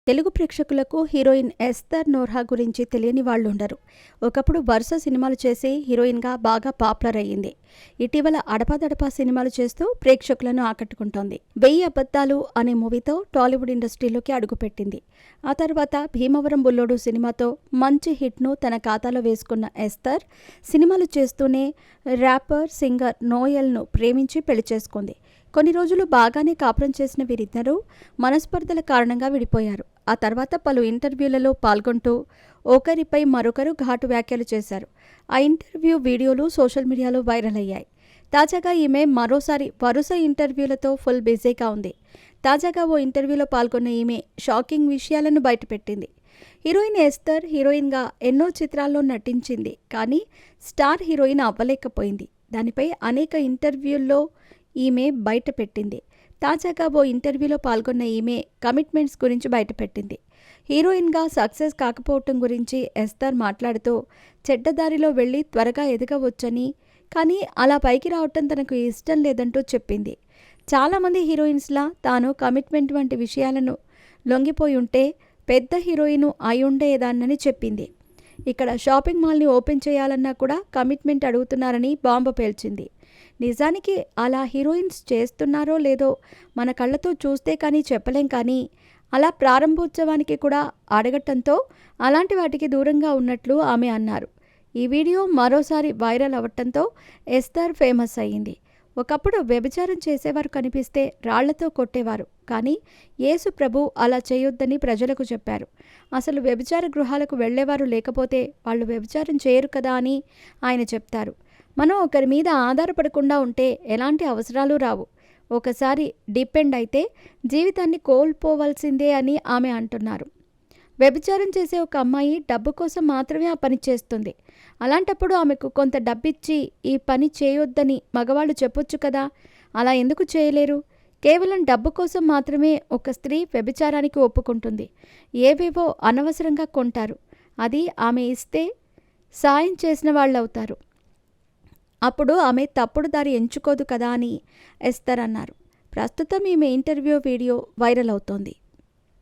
తెలుగు ప్రేక్షకులకు heroine Esther నోర్హా గురించి తెలియని వాళ్ళుండరు. ఒకప్పుడు వరుస సినిమాలు చేసి హీరోయిన్గా బాగా పాపులర్ అయ్యింది. ఇటీవల అడపాదడపా సినిమాలు చేస్తూ ప్రేక్షకులను ఆకట్టుకుంటోంది. 1000 అబద్ధాలు అనే మూవీతో టాలీవుడ్ ఇండస్ట్రీలోకి అడుగుపెట్టింది. ఆ తర్వాత భీమవరం బుల్లోడు సినిమాతో మంచి హిట్ను తన ఖాతాలో వేసుకున్న ఎస్తర్ సినిమాలు చేస్తూనే ర్యాపర్, సింగర్ నోయల్ను ప్రేమించి పెళ్లి చేసుకుంది. కొన్ని రోజులు బాగానే కాపురం చేసిన వీరిద్దరూ మనస్పర్ధల కారణంగా విడిపోయారు. ఆ తర్వాత పలు ఇంటర్వ్యూలలో పాల్గొంటూ ఒకరిపై మరొకరు ఘాటు వ్యాఖ్యలు చేశారు. ఆ ఇంటర్వ్యూ వీడియోలు సోషల్ మీడియాలో వైరల్ అయ్యాయి. తాజాగా ఈమె మరోసారి వరుస ఇంటర్వ్యూలతో ఫుల్ బిజీగా ఉంది. తాజాగా ఓ ఇంటర్వ్యూలో పాల్గొన్న ఈమె షాకింగ్ విషయాలను బయటపెట్టింది. హీరోయిన్ ఎస్తర్ హీరోయిన్గా ఎన్నో చిత్రాల్లో నటించింది, కానీ స్టార్ హీరోయిన్ అవ్వలేకపోయింది. దానిపై అనేక ఇంటర్వ్యూల్లో ఈమె బయటపెట్టింది. తాజాగా ఓ ఇంటర్వ్యూలో పాల్గొన్న ఈమె కమిట్మెంట్స్ గురించి బయటపెట్టింది. హీరోయిన్గా సక్సెస్ కాకపోవటం గురించి ఎస్తర్ మాట్లాడుతూ చెడ్డదారిలో వెళ్లి త్వరగా ఎదగవచ్చని, కానీ అలా పైకి రావటం తనకు ఇష్టం లేదంటూ చెప్పింది. చాలామంది హీరోయిన్స్లా తాను కమిట్మెంట్ వంటి విషయాలను లొంగిపోయి ఉంటే పెద్ద హీరోయిన్ అయ్యుండేదాన్నని చెప్పింది. ఇక్కడ షాపింగ్ మాల్ని ఓపెన్ చేయాలన్నా కూడా కమిట్మెంట్ అడుగుతున్నారని బాంబు పేల్చింది. నిజానికి అలా హీరోయిన్స్ చేస్తున్నారో లేదో మన కళ్ళతో చూస్తే కానీ చెప్పలేం, కానీ అలా ప్రారంభోత్సవానికి కూడా అడగటంతో అలాంటి వాటికి దూరంగా ఉన్నట్లు ఆమె అన్నారు. ఈ వీడియో మరోసారి వైరల్ అవ్వటంతో ఎస్తర్ ఫేమస్ అయ్యింది. ఒకప్పుడు వ్యభిచారం చేసేవారు కనిపిస్తే రాళ్లతో కొట్టేవారు, కానీ యేసు ప్రభు అలా చేయొద్దని ప్రజలకు చెప్పారు. అసలు వ్యభిచార గృహాలకు వెళ్లేవారు లేకపోతే వాళ్ళు వ్యభిచారం చేయరు కదా అని ఆయన చెప్తారు. మనం ఒకరి మీద ఆధారపడకుండా ఉంటే ఎలాంటి అవసరాలు రావు. ఒకసారి డిపెండ్ అయితే జీవితాన్ని కోల్పోవలసిందే అని ఆమె అంటున్నారు. వ్యభిచారం చేసే ఒక అమ్మాయి డబ్బు కోసం మాత్రమే ఆ పని చేస్తుంది. అలాంటప్పుడు ఆమెకు కొంత డబ్బిచ్చి ఈ పని చేయొద్దని మగవాళ్ళు చెప్పొచ్చు కదా. అలా ఎందుకు చేయలేరు? కేవలం డబ్బు కోసం మాత్రమే ఒక స్త్రీ వ్యభిచారానికి ఒప్పుకుంటుంది. ఏవేవో అనవసరంగా కొంటారు. అది ఆమె ఇస్తే సాయం చేసిన వాళ్ళవుతారు. అప్పుడు ఆమె తప్పుడు దారి ఎంచుకోదు కదా అని ఎస్తర్ అన్నారు. ప్రస్తుతం ఈమె ఇంటర్వ్యూ వీడియో వైరల్ అవుతోంది.